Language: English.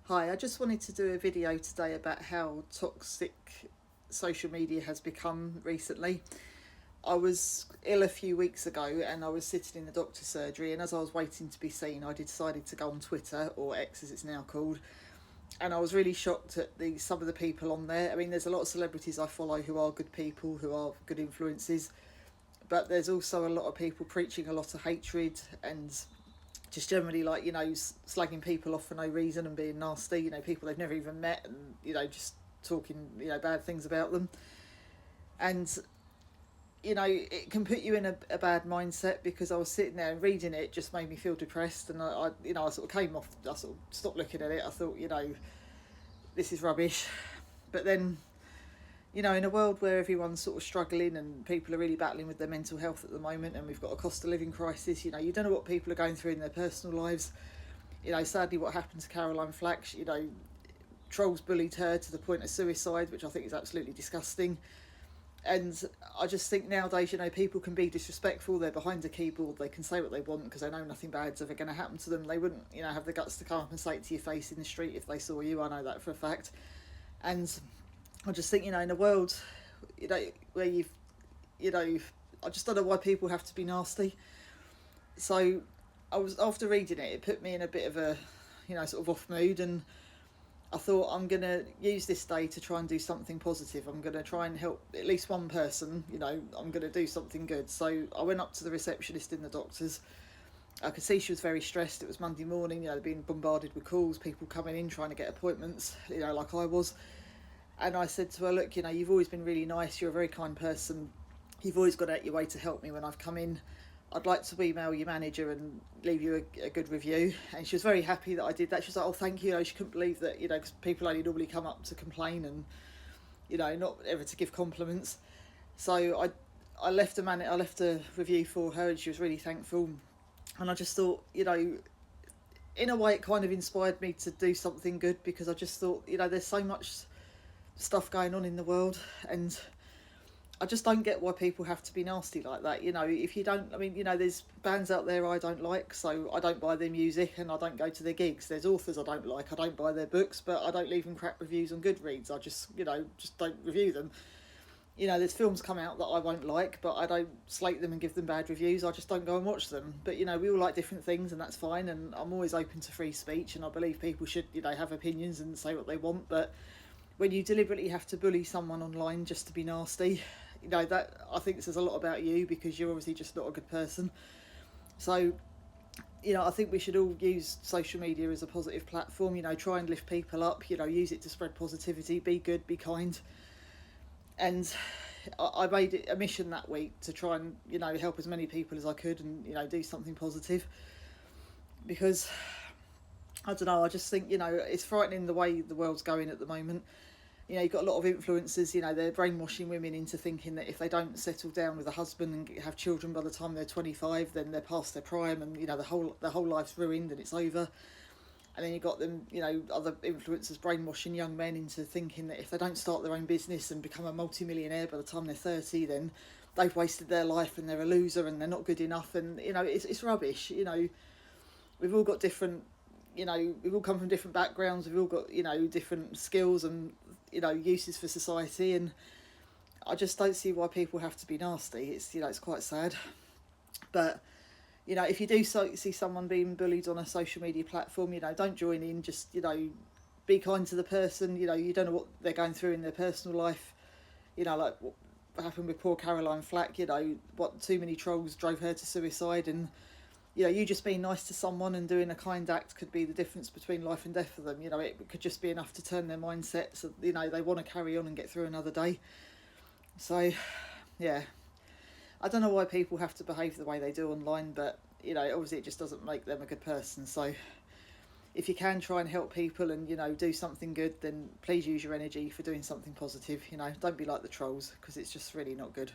Hi, I just wanted to do a video today about how toxic social media has become recently. I was ill a few weeks ago and I was sitting in the doctor's surgery, and as I was waiting to be seen, I decided to go on Twitter, or X as it's now called, and I was really shocked at the some of the people on there. I mean, there's a lot of celebrities I follow who are good people, who are good influences, but there's also a lot of people preaching a lot of hatred and just generally, like, slagging people off for no reason and being nasty, people they've never even met, and just talking bad things about them. And it can put you in a bad mindset, because I was sitting there and reading it just made me feel depressed, and I sort of came off. I sort of stopped looking at it. I thought, this is rubbish. But then, in a world where everyone's sort of struggling and people are really battling with their mental health at the moment, and we've got a cost of living crisis, you don't know what people are going through in their personal lives. Sadly, what happened to Caroline Flack, trolls bullied her to the point of suicide, which I think is absolutely disgusting. And I just think nowadays, people can be disrespectful. They're behind a keyboard. They can say what they want because they know nothing bad's ever going to happen to them. They wouldn't, have the guts to come up and say it to your face in the street if they saw you. I know that for a fact. And I just think, in a world, where I just don't know why people have to be nasty. So I was, after reading it, it put me in a bit of a, sort of off mood, and I thought, I'm going to use this day to try and do something positive. I'm going to try and help at least one person, I'm going to do something good. So I went up to the receptionist in the doctor's. I could see she was very stressed. It was Monday morning, being bombarded with calls, people coming in trying to get appointments, like I was. And I said to her, look, you've always been really nice. You're a very kind person. You've always gone out your way to help me when I've come in. I'd like to email your manager and leave you a good review. And she was very happy that I did that. She was like, oh, thank you. She couldn't believe that, because people only normally come up to complain and, not ever to give compliments. So I left I left a review for her, and she was really thankful. And I just thought, in a way, it kind of inspired me to do something good, because I just thought, there's so much stuff going on in the world, and I just don't get why people have to be nasty like that. If you don't, I mean, there's bands out there I don't like, so I don't buy their music and I don't go to their gigs. There's authors I don't like, I don't buy their books, but I don't leave them crap reviews on Goodreads. I just, just don't review them. There's films come out that I won't like, but I don't slate them and give them bad reviews. I just don't go and watch them. But, we all like different things, and that's fine. And I'm always open to free speech, and I believe people should, have opinions and say what they want. But when you deliberately have to bully someone online just to be nasty, that, I think, says a lot about you, because you're obviously just not a good person. So, I think we should all use social media as a positive platform. Try and lift people up. Use it to spread positivity. Be good. Be kind. And I made it a mission that week to try and help as many people as I could, and do something positive, because I don't know, I just think it's frightening the way the world's going at the moment. You've got a lot of influencers, they're brainwashing women into thinking that if they don't settle down with a husband and have children by the time they're 25, then they're past their prime, and the whole life's ruined and it's over. And then you've got them, other influencers brainwashing young men into thinking that if they don't start their own business and become a multi-millionaire by the time they're 30, then they've wasted their life and they're a loser and they're not good enough. And it's rubbish. We've all got different, we've all come from different backgrounds. We've all got different skills and uses for society. And I just don't see why people have to be nasty. It's quite sad. But if you do see someone being bullied on a social media platform, don't join in. Just, be kind to the person. You don't know what they're going through in their personal life. Like what happened with poor Caroline Flack, what too many trolls drove her to suicide. And, you just being nice to someone and doing a kind act could be the difference between life and death for them. It could just be enough to turn their mindset so, they want to carry on and get through another day. So, yeah. I don't know why people have to behave the way they do online, but obviously it just doesn't make them a good person. So if you can try and help people and do something good, then please use your energy for doing something positive. Don't be like the trolls, because it's just really not good.